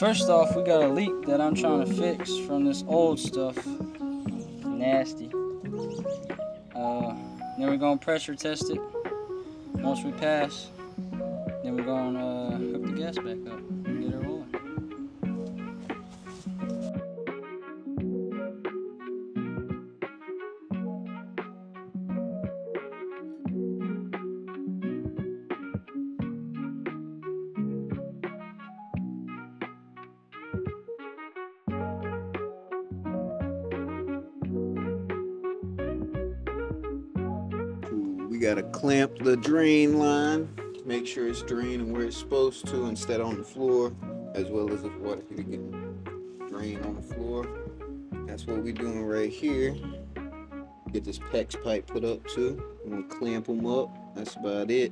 First off, we got a leak that I'm trying to fix from this old stuff. Nasty. Then we're gonna pressure test it. Once we pass, then we're gonna hook the gas back up and get it rolling. We gotta clamp the drain line, make sure it's draining where it's supposed to instead on the floor, as well as if water can get drained on the floor. That's what we're doing right here. Get this PEX pipe put up too. I'm gonna clamp them up. That's about it.